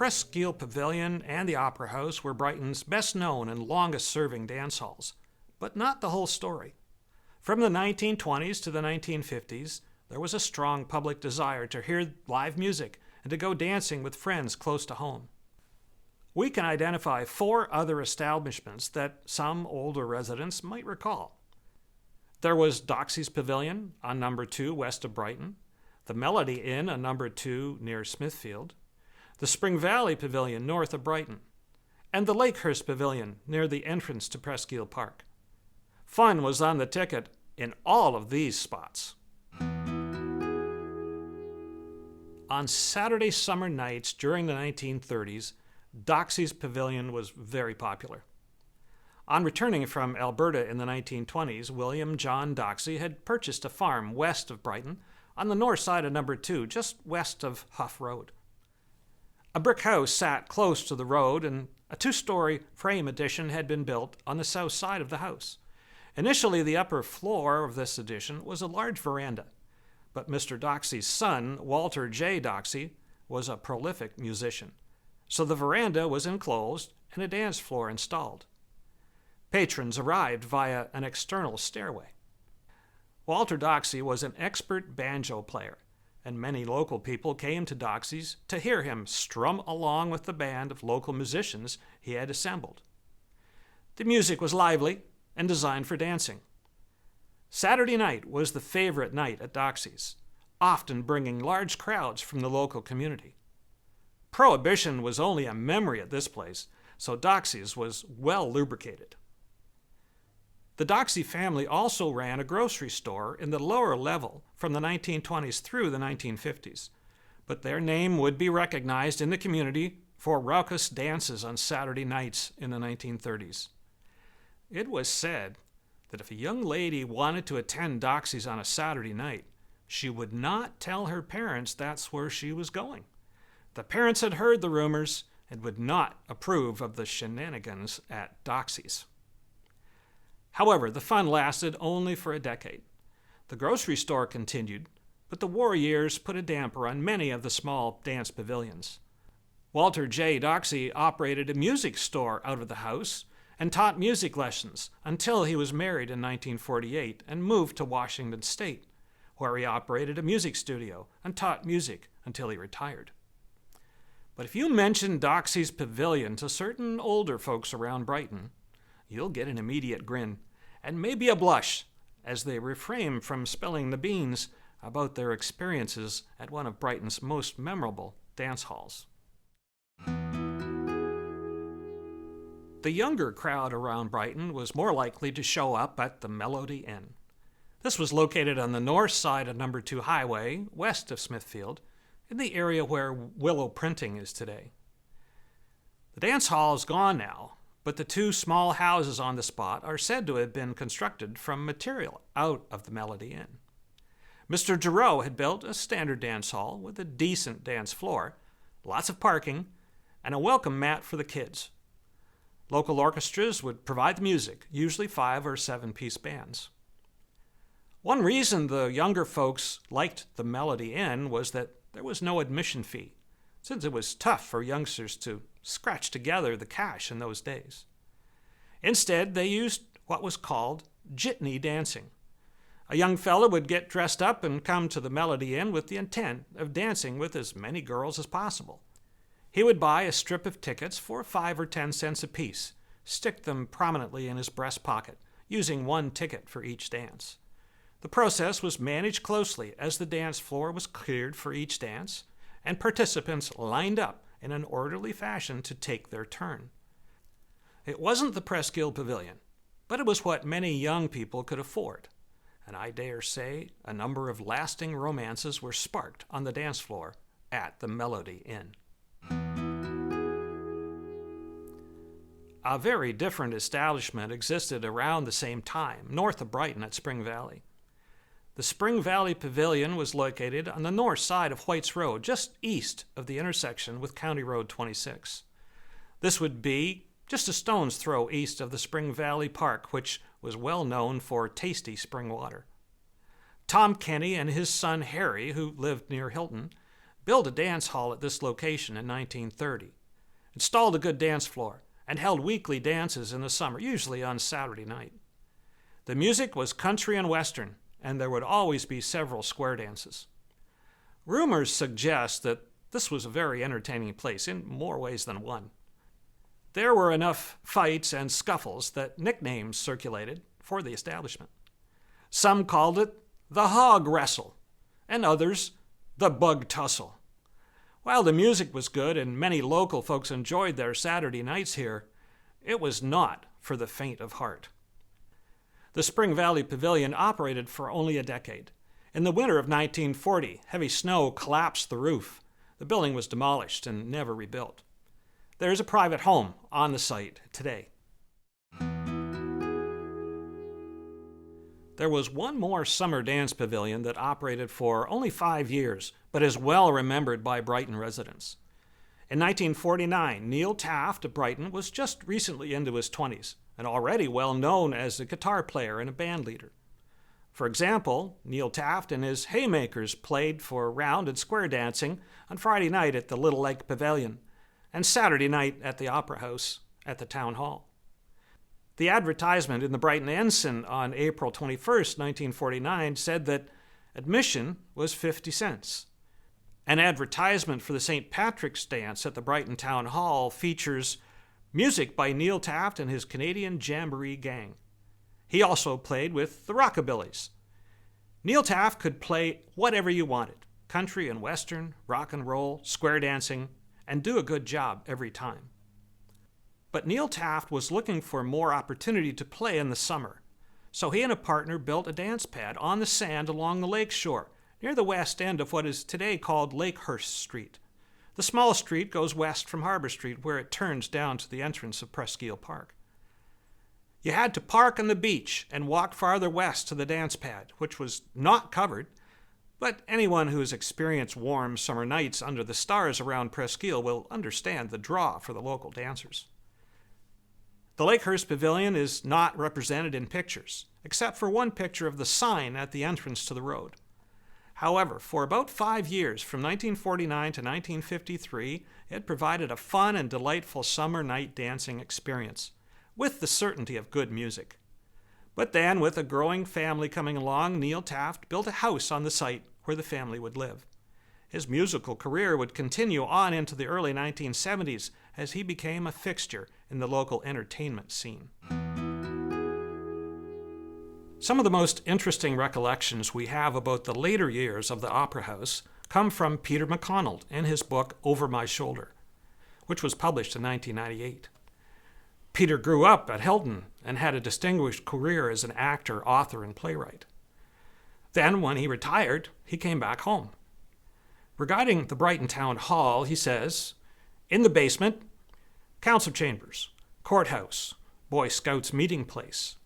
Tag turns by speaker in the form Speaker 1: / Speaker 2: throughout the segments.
Speaker 1: Presqu'île Pavilion and the Opera House were Brighton's best-known and longest-serving dance halls, but not the whole story. From the 1920s to the 1950s, there was a strong public desire to hear live music and to go dancing with friends close to home. We can identify 4 other establishments that some older residents might recall. There was Doxy's Pavilion on number 2 west of Brighton, the Melody Inn on number 2 near Smithfield, the Spring Valley Pavilion north of Brighton, and the Hurst Pavilion near the entrance to Presqu'île Park. Fun was on the ticket in all of these spots. On Saturday summer nights during the 1930s, Doxy's Pavilion was very popular. On returning from Alberta in the 1920s, William John Doxy had purchased a farm west of Brighton on the north side of number 2, just west of Huff Road. A brick house sat close to the road, and a 2-story frame addition had been built on the south side of the house. Initially, the upper floor of this addition was a large veranda, but Mr. Doxy's son, Walter J. Doxy, was a prolific musician, so the veranda was enclosed and a dance floor installed. Patrons arrived via an external stairway. Walter Doxy was an expert banjo player, and many local people came to Doxy's to hear him strum along with the band of local musicians he had assembled. The music was lively and designed for dancing. Saturday night was the favorite night at Doxy's, often bringing large crowds from the local community. Prohibition was only a memory at this place, so Doxy's was well lubricated. The Doxy family also ran a grocery store in the lower level from the 1920s through the 1950s, but their name would be recognized in the community for raucous dances on Saturday nights in the 1930s. It was said that if a young lady wanted to attend Doxy's on a Saturday night, she would not tell her parents that's where she was going. The parents had heard the rumors and would not approve of the shenanigans at Doxy's. However, the fun lasted only for a decade. The grocery store continued, but the war years put a damper on many of the small dance pavilions. Walter J. Doxy operated a music store out of the house and taught music lessons until he was married in 1948 and moved to Washington State, where he operated a music studio and taught music until he retired. But if you mention Doxy's Pavilion to certain older folks around Brighton, you'll get an immediate grin and maybe a blush as they refrain from spilling the beans about their experiences at one of Brighton's most memorable dance halls. The younger crowd around Brighton was more likely to show up at the Melody Inn. This was located on the north side of number 2 Highway, west of Smithfield, in the area where Willow Printing is today. The dance hall is gone now, but the 2 small houses on the spot are said to have been constructed from material out of the Melody Inn. Mr. Giroux had built a standard dance hall with a decent dance floor, lots of parking, and a welcome mat for the kids. Local orchestras would provide the music, usually 5 or 7-piece bands. One reason the younger folks liked the Melody Inn was that there was no admission fee, since it was tough for youngsters to scratch together the cash in those days. Instead, they used what was called jitney dancing. A young fellow would get dressed up and come to the Melody Inn with the intent of dancing with as many girls as possible. He would buy a strip of tickets for 5 or 10 cents apiece, stick them prominently in his breast pocket, using 1 ticket for each dance. The process was managed closely as the dance floor was cleared for each dance, and participants lined up in an orderly fashion to take their turn. It wasn't the Presqu'île Pavilion, but it was what many young people could afford, and I dare say a number of lasting romances were sparked on the dance floor at the Melody Inn. A very different establishment existed around the same time, north of Brighton at Spring Valley. The Spring Valley Pavilion was located on the north side of White's Road, just east of the intersection with County Road 26. This would be just a stone's throw east of the Spring Valley Park, which was well known for tasty spring water. Tom Kenny and his son Harry, who lived near Hilton, built a dance hall at this location in 1930, installed a good dance floor, and held weekly dances in the summer, usually on Saturday night. The music was country and western, and there would always be several square dances. Rumors suggest that this was a very entertaining place in more ways than one. There were enough fights and scuffles that nicknames circulated for the establishment. Some called it the Hog Wrestle, and others the Bug Tussle. While the music was good and many local folks enjoyed their Saturday nights here, it was not for the faint of heart. The Spring Valley Pavilion operated for only a decade. In the winter of 1940, heavy snow collapsed the roof. The building was demolished and never rebuilt. There is a private home on the site today. There was one more summer dance pavilion that operated for only 5 years, but is well remembered by Brighton residents. In 1949, Neil Taft of Brighton was just recently into his 20s and already well known as a guitar player and a band leader. For example, Neil Taft and his Haymakers played for round and square dancing on Friday night at the Little Lake Pavilion and Saturday night at the Opera House at the Town Hall. The advertisement in the Brighton Ensign on April 21, 1949 said that admission was 50 cents. An advertisement for the St. Patrick's Dance at the Brighton Town Hall features music by Neil Taft and his Canadian Jamboree Gang. He also played with the Rockabillys. Neil Taft could play whatever you wanted, country and western, rock and roll, square dancing, and do a good job every time. But Neil Taft was looking for more opportunity to play in the summer, so he and a partner built a dance pad on the sand along the lake shore, near the west end of what is today called Lake Hurst Street. The small street goes west from Harbor Street, where it turns down to the entrance of Presqu'île Park. You had to park on the beach and walk farther west to the dance pad, which was not covered, but anyone who has experienced warm summer nights under the stars around Presqu'île will understand the draw for the local dancers. The Lakehurst Pavilion is not represented in pictures, except for one picture of the sign at the entrance to the road. However, for about 5 years, from 1949 to 1953, it provided a fun and delightful summer night dancing experience, with the certainty of good music. But then, with a growing family coming along, Neil Taft built a house on the site where the family would live. His musical career would continue on into the early 1970s as he became a fixture in the local entertainment scene. Some of the most interesting recollections we have about the later years of the Opera House come from Peter McConnell in his book Over My Shoulder, which was published in 1998. Peter grew up at Hilton and had a distinguished career as an actor, author, and playwright. Then, when he retired, he came back home. Regarding the Brighton Town Hall, he says, "In the basement, council chambers, courthouse, Boy Scouts meeting place,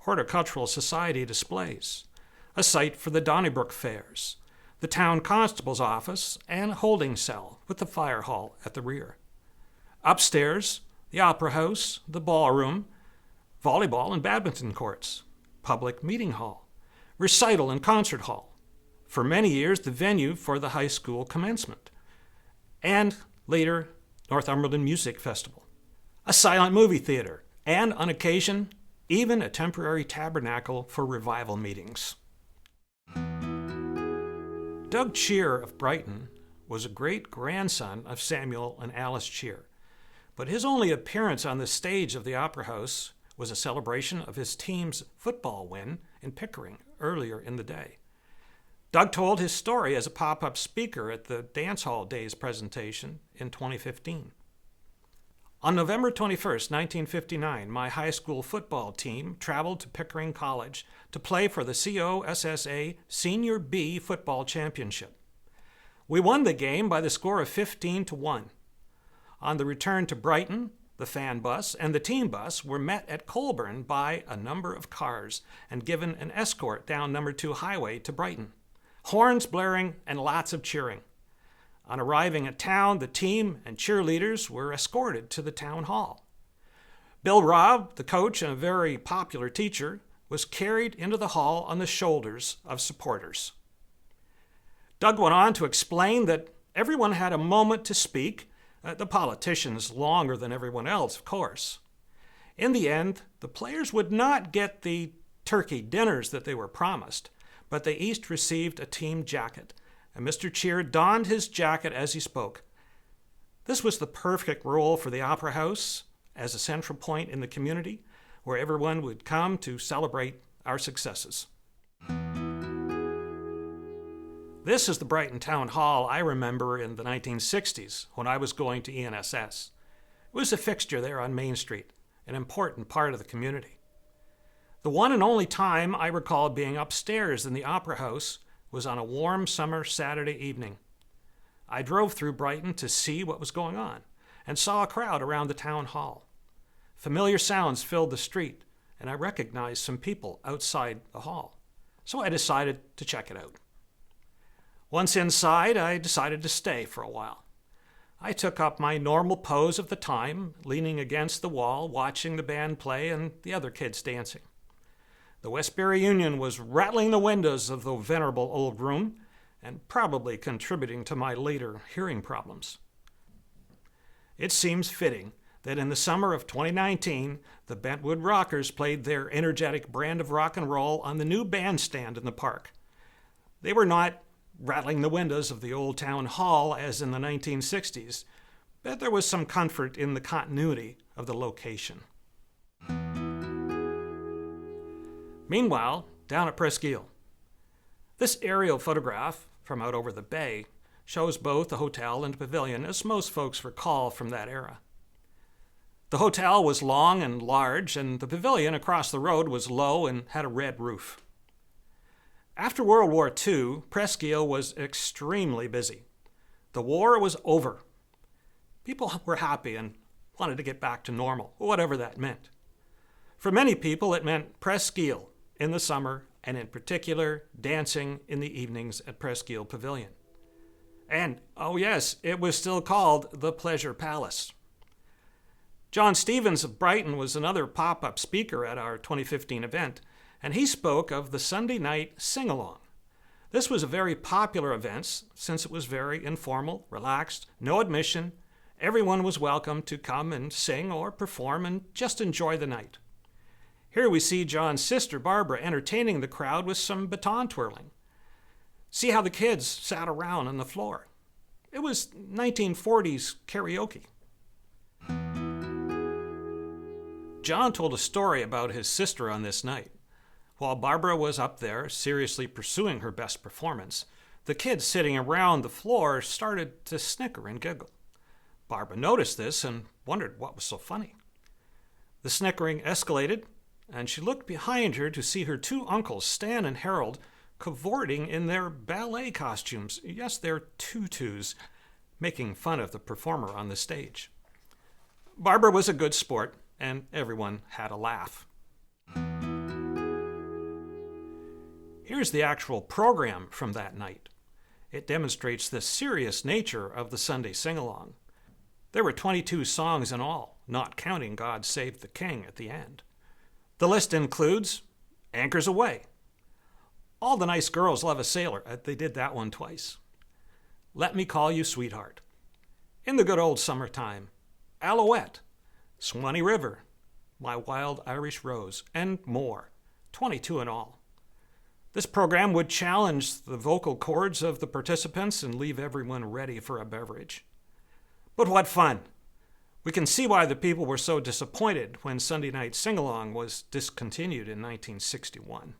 Speaker 1: horticultural society displays, a site for the Donnybrook fairs, the town constable's office, and a holding cell with the fire hall at the rear. Upstairs, the opera house, the ballroom, volleyball and badminton courts, public meeting hall, recital and concert hall, for many years the venue for the high school commencement, and later Northumberland Music Festival, a silent movie theater, and on occasion even a temporary tabernacle for revival meetings." Doug Cheer of Brighton was a great-grandson of Samuel and Alice Cheer, but his only appearance on the stage of the Opera House was a celebration of his team's football win in Pickering earlier in the day. Doug told his story as a pop-up speaker at the Dance Hall Daze presentation in 2015. On November 21, 1959, my high school football team traveled to Pickering College to play for the COSSA Senior B Football Championship. We won the game by the score of 15-1. On the return to Brighton, the fan bus and the team bus were met at Colburn by a number of cars and given an escort down number 2 highway to Brighton. Horns blaring and lots of cheering. On arriving at town, the team and cheerleaders were escorted to the town hall. Bill Robb, the coach and a very popular teacher, was carried into the hall on the shoulders of supporters. Doug went on to explain that Everyone had a moment to speak, the politicians longer than everyone else, of course. In the end, the players would not get the turkey dinners that they were promised, but they each received a team jacket, and Mr. Cheer donned his jacket as he spoke. This was the perfect role for the Opera House as a central point in the community where everyone would come to celebrate our successes. This is the Brighton Town Hall I remember in the 1960s when I was going to ENSS. It was a fixture there on Main Street, an important part of the community. The one and only time I recall being upstairs in the Opera House was on a warm summer Saturday evening. I drove through Brighton to see what was going on and saw a crowd around the town hall. Familiar sounds filled the street, and I recognized some people outside the hall, so I decided to check it out. Once inside, I decided to stay for a while. I took up my normal pose of the time, leaning against the wall, watching the band play and the other kids dancing. The Westbury Union was rattling the windows of the venerable old room and probably contributing to my later hearing problems. It seems fitting that in the summer of 2019, the Bentwood Rockers played their energetic brand of rock and roll on the new bandstand in the park. They were not rattling the windows of the old town hall as in the 1960s, but there was some comfort in the continuity of the location. Meanwhile, down at Presqu'île, this aerial photograph from out over the bay shows both the hotel and pavilion, as most folks recall from that era. The hotel was long and large, and the pavilion across the road was low and had a red roof. After World War II, Presqu'île was extremely busy. The war was over. People were happy and wanted to get back to normal, whatever that meant. For many people, it meant Presqu'île in the summer, and in particular, dancing in the evenings at Presqu'île Pavilion. And, oh yes, it was still called the Pleasure Palace. John Stevens of Brighton was another pop-up speaker at our 2015 event, and he spoke of the Sunday night sing-along. This was a very popular event since it was very informal, relaxed, no admission. Everyone was welcome to come and sing or perform and just enjoy the night. Here we see John's sister Barbara entertaining the crowd with some baton twirling. See how the kids sat around on the floor. It was 1940s karaoke. John told a story about his sister on this night. While Barbara was up there seriously pursuing her best performance, the kids sitting around the floor started to snicker and giggle. Barbara noticed this and wondered what was so funny. The snickering escalated, and she looked behind her to see her two uncles, Stan and Harold, cavorting in their ballet costumes, yes, their tutus, making fun of the performer on the stage. Barbara was a good sport, and everyone had a laugh. Here's the actual program from that night. It demonstrates the serious nature of the Sunday sing-along. There were 22 songs in all, not counting God Save the King at the end. The list includes Anchors Aweigh, All the Nice Girls Love a Sailor, they did that one twice, Let Me Call You Sweetheart, In the Good Old Summertime, Alouette, Swanee River, My Wild Irish Rose, and more, 22 in all. This program would challenge the vocal cords of the participants and leave everyone ready for a beverage. But what fun! We can see why the people were so disappointed when Sunday Night Sing-Along was discontinued in 1961.